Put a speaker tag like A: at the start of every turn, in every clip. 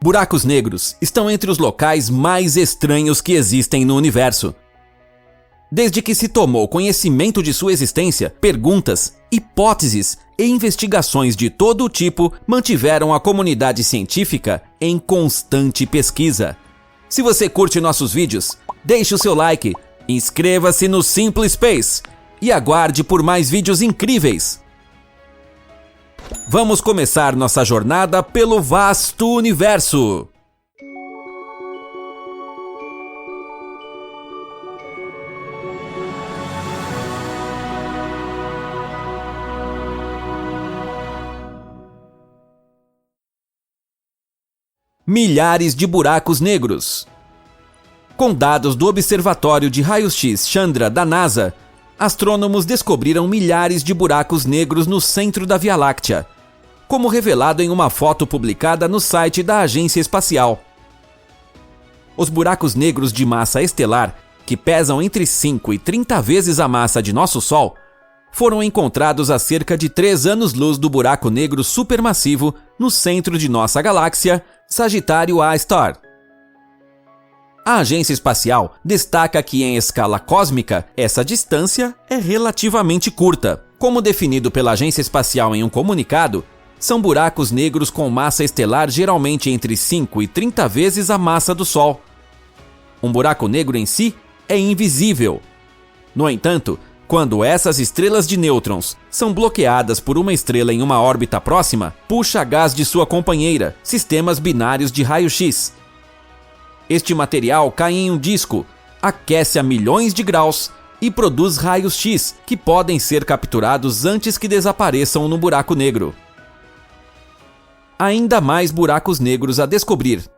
A: Buracos negros estão entre os locais mais estranhos que existem no universo. Desde que se tomou conhecimento de sua existência, perguntas, hipóteses e investigações de todo o tipo mantiveram a comunidade científica em constante pesquisa. Se você curte nossos vídeos, deixe o seu like, inscreva-se no Simple Space e aguarde por mais vídeos incríveis. Vamos começar nossa jornada pelo vasto universo. Milhares de buracos negros. Com dados do Observatório de Raios-X Chandra da NASA, astrônomos descobriram milhares de buracos negros no centro da Via Láctea, como revelado em uma foto publicada no site da Agência Espacial. Os buracos negros de massa estelar, que pesam entre 5 e 30 vezes a massa de nosso Sol, foram encontrados a cerca de 3 anos-luz do buraco negro supermassivo no centro de nossa galáxia, Sagitário A*. A agência espacial destaca que, em escala cósmica, essa distância é relativamente curta. Como definido pela agência espacial em um comunicado, são buracos negros com massa estelar geralmente entre 5 e 30 vezes a massa do Sol. Um buraco negro em si é invisível. No entanto, quando essas estrelas de nêutrons são bloqueadas por uma estrela em uma órbita próxima, puxa gás de sua companheira, sistemas binários de raio-x. Este material cai em um disco, aquece a milhões de graus e produz raios-x que podem ser capturados antes que desapareçam no buraco negro. Ainda mais buracos negros a descobrir.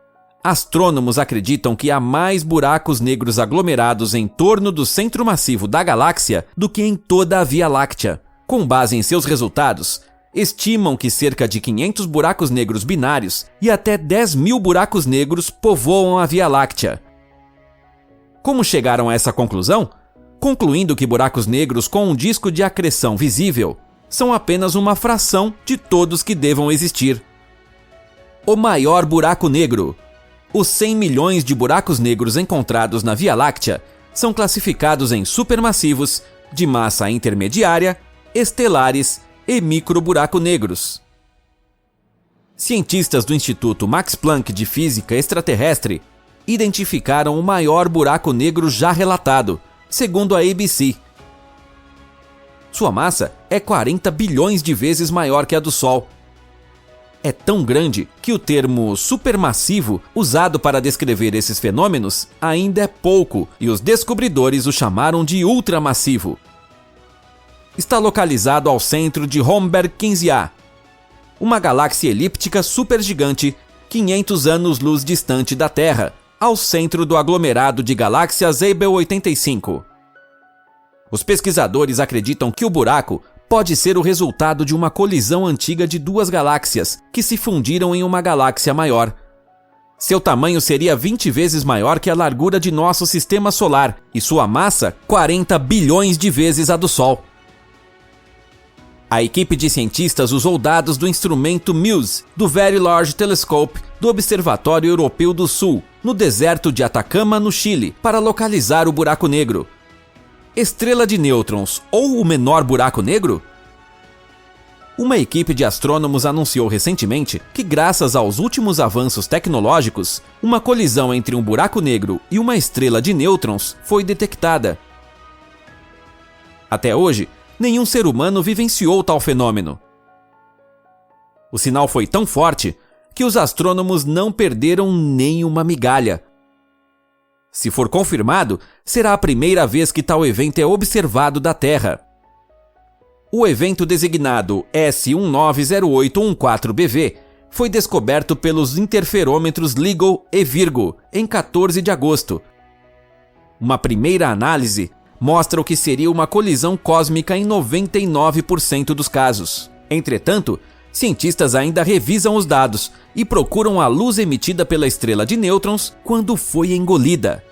A: Astrônomos acreditam que há mais buracos negros aglomerados em torno do centro massivo da galáxia do que em toda a Via Láctea. Com base em seus resultados, estimam que cerca de 500 buracos negros binários e até 10.000 buracos negros povoam a Via Láctea. Como chegaram a essa conclusão? Concluindo que buracos negros com um disco de acreção visível são apenas uma fração de todos que devam existir. O maior buraco negro. Os 100 milhões de buracos negros encontrados na Via Láctea são classificados em supermassivos, de massa intermediária, estelares e microburaco negros. Cientistas do Instituto Max Planck de Física Extraterrestre identificaram o maior buraco negro já relatado, segundo a ABC. Sua massa é 40 bilhões de vezes maior que a do Sol. É tão grande que o termo supermassivo, usado para descrever esses fenômenos, ainda é pouco e os descobridores o chamaram de ultramassivo. Está localizado ao centro de Homberg 15A, uma galáxia elíptica supergigante 500 anos-luz distante da Terra, ao centro do aglomerado de galáxias Abell 85. Os pesquisadores acreditam que o buraco pode ser o resultado de uma colisão antiga de duas galáxias que se fundiram em uma galáxia maior. Seu tamanho seria 20 vezes maior que a largura de nosso sistema solar e sua massa 40 bilhões de vezes a do Sol. A equipe de cientistas usou dados do instrumento MUSE do Very Large Telescope do Observatório Europeu do Sul, no deserto de Atacama, no Chile, para localizar o buraco negro. Estrela de nêutrons ou o menor buraco negro? Uma equipe de astrônomos anunciou recentemente que, graças aos últimos avanços tecnológicos, uma colisão entre um buraco negro e uma estrela de nêutrons foi detectada. Até hoje, nenhum ser humano vivenciou tal fenômeno. O sinal foi tão forte que os astrônomos não perderam nem uma migalha. Se for confirmado, será a primeira vez que tal evento é observado da Terra. O evento designado S190814BV foi descoberto pelos interferômetros LIGO e Virgo em 14 de agosto. Uma primeira análise mostra o que seria uma colisão cósmica em 99% dos casos. Entretanto, cientistas ainda revisam os dados e procuram a luz emitida pela estrela de nêutrons quando foi engolida.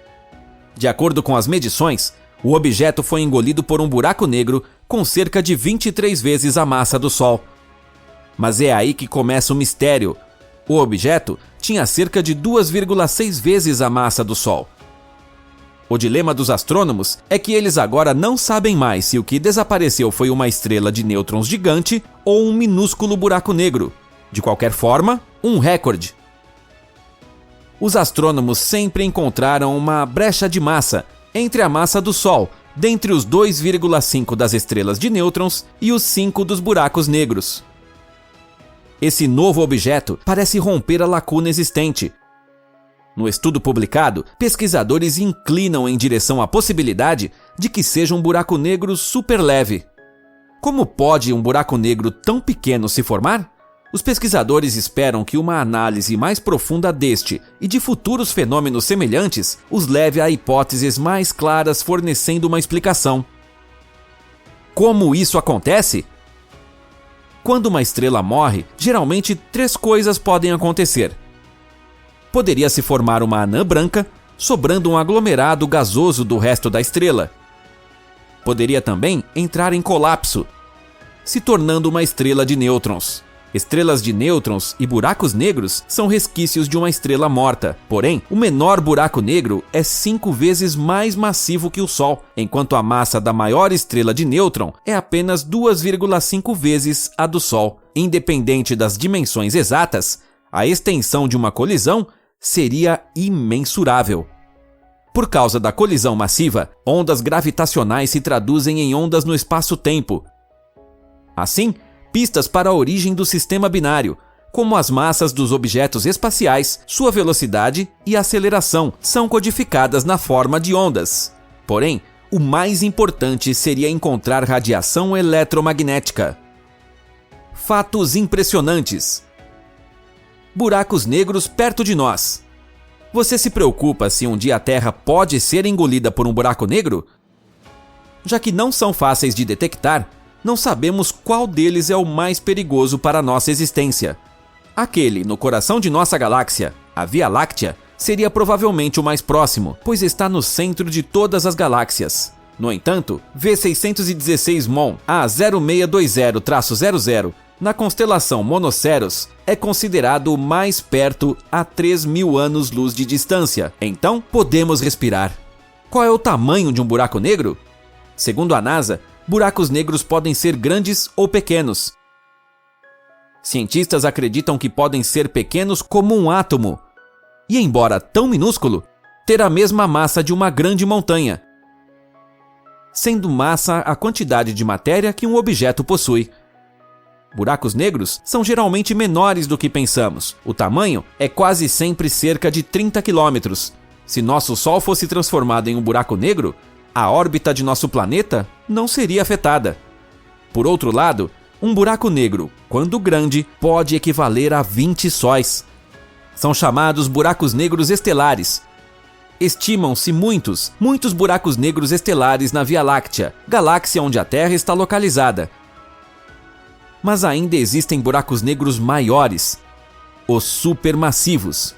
A: De acordo com as medições, o objeto foi engolido por um buraco negro com cerca de 23 vezes a massa do Sol. Mas é aí que começa o mistério. O objeto tinha cerca de 2,6 vezes a massa do Sol. O dilema dos astrônomos é que eles agora não sabem mais se o que desapareceu foi uma estrela de nêutrons gigante ou um minúsculo buraco negro. De qualquer forma, um recorde. Os astrônomos sempre encontraram uma brecha de massa entre a massa do Sol, dentre os 2,5 das estrelas de nêutrons e os 5 dos buracos negros. Esse novo objeto parece romper a lacuna existente. No estudo publicado, pesquisadores inclinam em direção à possibilidade de que seja um buraco negro superleve. Como pode um buraco negro tão pequeno se formar? Os pesquisadores esperam que uma análise mais profunda deste e de futuros fenômenos semelhantes os leve a hipóteses mais claras, fornecendo uma explicação. Como isso acontece? Quando uma estrela morre, geralmente 3 coisas podem acontecer. Poderia se formar uma anã branca, sobrando um aglomerado gasoso do resto da estrela. Poderia também entrar em colapso, se tornando uma estrela de nêutrons. Estrelas de nêutrons e buracos negros são resquícios de uma estrela morta. Porém, o menor buraco negro é 5 vezes mais massivo que o Sol, enquanto a massa da maior estrela de nêutron é apenas 2,5 vezes a do Sol. Independente das dimensões exatas, a extensão de uma colisão seria imensurável. Por causa da colisão massiva, ondas gravitacionais se traduzem em ondas no espaço-tempo. Assim, pistas para a origem do sistema binário, como as massas dos objetos espaciais, sua velocidade e aceleração, são codificadas na forma de ondas. Porém, o mais importante seria encontrar radiação eletromagnética. Fatos impressionantes. Buracos negros perto de nós. Você se preocupa se um dia a Terra pode ser engolida por um buraco negro? Já que não são fáceis de detectar, não sabemos qual deles é o mais perigoso para a nossa existência. Aquele no coração de nossa galáxia, a Via Láctea, seria provavelmente o mais próximo, pois está no centro de todas as galáxias. No entanto, V616 MON A0620-00, na constelação Monoceros, é considerado o mais perto a 3.000 anos-luz de distância. Então, podemos respirar. Qual é o tamanho de um buraco negro? Segundo a NASA, buracos negros podem ser grandes ou pequenos. Cientistas acreditam que podem ser pequenos como um átomo, e embora tão minúsculo, ter a mesma massa de uma grande montanha, sendo massa a quantidade de matéria que um objeto possui. Buracos negros são geralmente menores do que pensamos. O tamanho é quase sempre cerca de 30 quilômetros. Se nosso Sol fosse transformado em um buraco negro, a órbita de nosso planeta não seria afetada. Por outro lado, um buraco negro, quando grande, pode equivaler a 20 sóis. São chamados buracos negros estelares. Estimam-se muitos buracos negros estelares na Via Láctea, galáxia onde a Terra está localizada. Mas ainda existem buracos negros maiores, os supermassivos.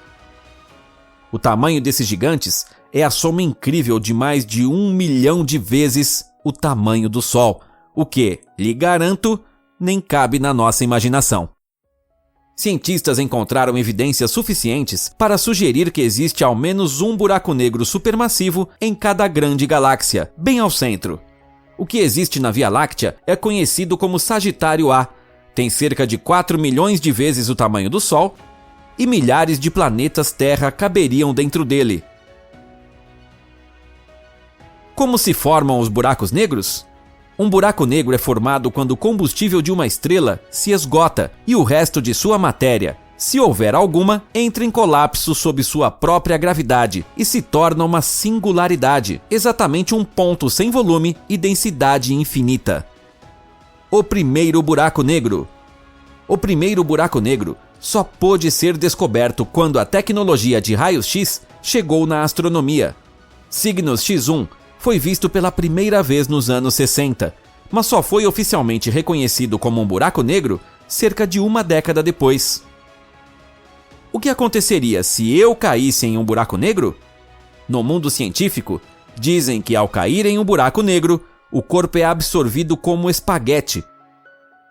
A: O tamanho desses gigantes é a soma incrível de mais de 1 milhão de vezes o tamanho do Sol, o que, lhe garanto, nem cabe na nossa imaginação. Cientistas encontraram evidências suficientes para sugerir que existe ao menos um buraco negro supermassivo em cada grande galáxia, bem ao centro. O que existe na Via Láctea é conhecido como Sagitário A, tem cerca de 4 milhões de vezes o tamanho do Sol e milhares de planetas Terra caberiam dentro dele. Como se formam os buracos negros? Um buraco negro é formado quando o combustível de uma estrela se esgota e o resto de sua matéria, se houver alguma, entra em colapso sob sua própria gravidade e se torna uma singularidade, exatamente um ponto sem volume e densidade infinita. O primeiro buraco negro. O primeiro buraco negro só pôde ser descoberto quando a tecnologia de raios-x chegou na astronomia. Cygnus X1 foi visto pela primeira vez nos anos 60, mas só foi oficialmente reconhecido como um buraco negro cerca de uma década depois. O que aconteceria se eu caísse em um buraco negro? No mundo científico, dizem que ao cair em um buraco negro, o corpo é absorvido como espaguete.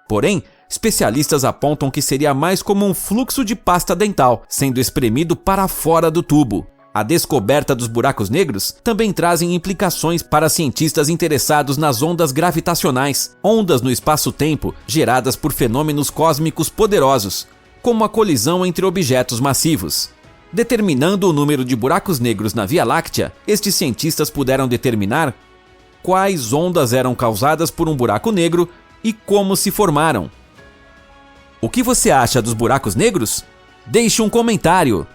A: Porém, especialistas apontam que seria mais como um fluxo de pasta dental, sendo espremido para fora do tubo. A descoberta dos buracos negros também trazem implicações para cientistas interessados nas ondas gravitacionais, ondas no espaço-tempo geradas por fenômenos cósmicos poderosos, como a colisão entre objetos massivos. Determinando o número de buracos negros na Via Láctea, estes cientistas puderam determinar quais ondas eram causadas por um buraco negro e como se formaram. O que você acha dos buracos negros? Deixe um comentário!